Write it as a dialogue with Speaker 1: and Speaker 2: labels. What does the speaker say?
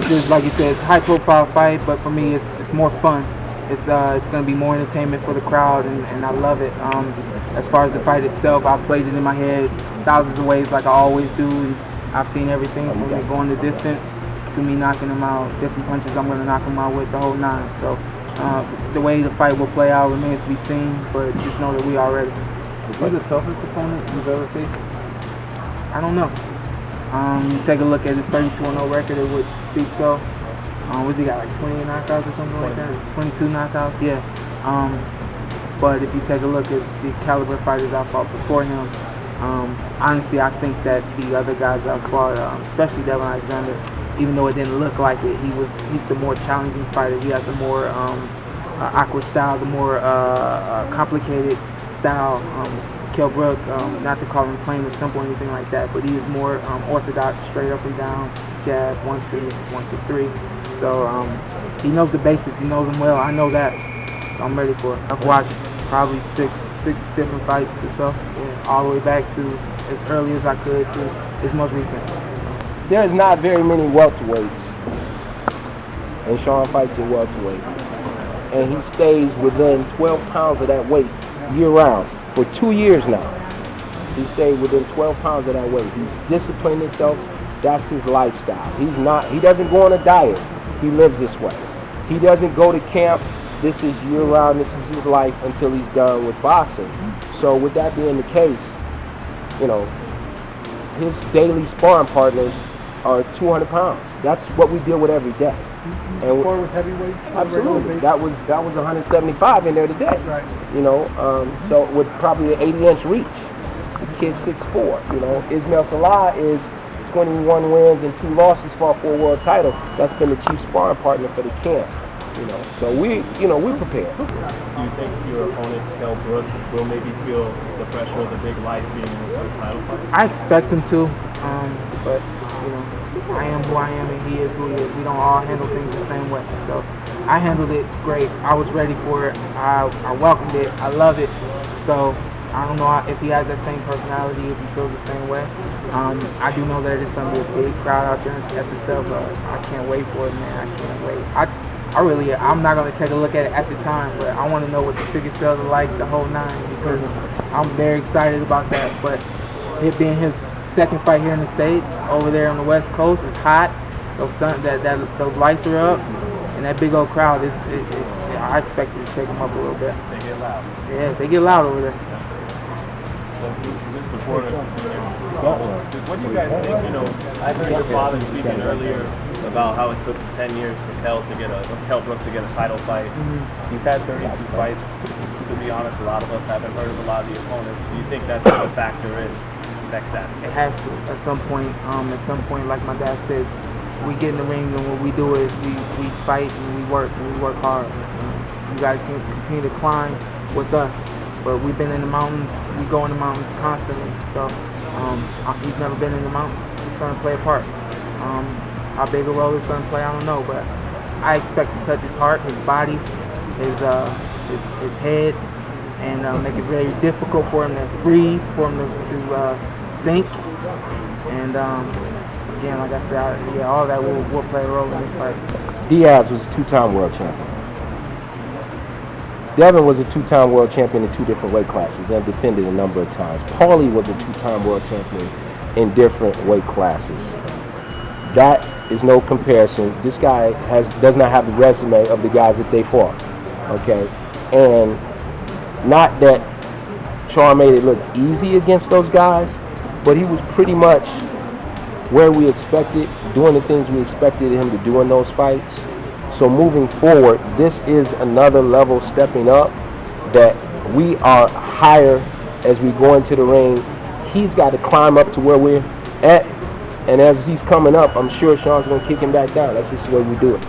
Speaker 1: put this, like you said, it's a high-profile fight, but for me, it's more fun. It's going to be more entertainment for the crowd, and I love it. As far as the fight itself, I've played it in my head thousands of ways, like I always do, and I've seen everything from me going the distance to me knocking him out. Different punches I'm going to knock him out with, the whole nine. So the way the fight will play out remains to be seen, but just know that we are ready.
Speaker 2: Is he the toughest opponent you've ever faced?
Speaker 1: I don't know. You take a look at his 32-0 record, it would speak so. What's he got, like 20 knockouts or something like that? 22 knockouts, yeah. But if you take a look at the caliber fighters I fought before him, honestly, I think that the other guys I fought, especially Devin Alexander, even though it didn't look like it, he's the more challenging fighter. He has the more awkward style, the more complicated style. Kell Brook, not to call him plain or simple or anything like that, but he is more orthodox, straight up and down, jab, 1-2, 1-2-3. So he knows the basics, he knows them well. I know that, so I'm ready for it. I've watched probably six different fights or so, yeah, all the way back to as early as I could to his most recent.
Speaker 3: There's not very many welterweights, and Shawn fights at welterweight, and he stays within 12 pounds of that weight year-round. For 2 years now, he stayed within 12 pounds of that weight. He's disciplined himself. That's his lifestyle. He doesn't go on a diet. He lives this way. He doesn't go to camp. This is year-round. This is his life until he's done with boxing. So with that being the case, you know, his daily sparring partners are 200 pounds. That's what we deal with every day.
Speaker 2: And with heavyweights?
Speaker 3: Absolutely. That was 175 in there today.
Speaker 2: Right.
Speaker 3: You know, so with probably an 80-inch reach. The kid's 6'4". You know, Ismail Salah is 21 wins and 2 losses, fought for a world title. That's been the chief sparring partner for the camp. You know, so we're prepared.
Speaker 4: Do you think your opponent, Kell Brook, will maybe feel the pressure of the big life being in the title fight?
Speaker 1: I expect him to, but you know, I am who I am and he is who he is. We don't all handle things the same way. So I handled it great. I was ready for it. I welcomed it. I love it. So I don't know if he has that same personality, if he feels the same way. I do know that it's going to be a big crowd out there at the Stub Hub. I can't wait for it, man. I can't wait. I'm not going to take a look at it at the time, but I want to know what the ticket sales are like, the whole nine, because I'm very excited about that. But it being his second fight here in the States, over there on the West Coast, it's hot. Those lights are up, and that big old crowd, I expect it to shake them up a little bit.
Speaker 4: They get loud.
Speaker 1: Yeah, they get loud over there.
Speaker 4: Mr. Porter, what do you guys think? You know, I heard your father speaking earlier about how it took 10 years for Kell Brook to get a title fight. He's had 32 fights. To be honest, a lot of us haven't heard of a lot of the opponents. Do you think that's a factor in next Saturday?
Speaker 1: It has to. At some point, like my dad says, we get in the ring and what we do is we fight and we work hard. You guys can continue to climb with us, but we've been in the mountains. We go in the mountains constantly. So he's never been in the mountains. He's going to play a part. How big a role it's going to play, I don't know, but I expect to touch his heart, his body, his head, and make it very difficult for him to breathe, for him to think. And again, like I said, all that will play a role in this fight.
Speaker 3: Diaz was a 2-time world champion. Devin was a 2-time world champion in 2 different weight classes and defended a number of times. Paulie was a 2-time world champion in different weight classes. That is no comparison. This guy does not have the resume of the guys that they fought. Okay? And not that Shawn made it look easy against those guys, but he was pretty much where we expected, doing the things we expected him to do in those fights. So moving forward, this is another level stepping up that we are higher as we go into the ring. He's got to climb up to where we're at, and as he's coming up, I'm sure Shawn's going to kick him back down. That's just the way we do it.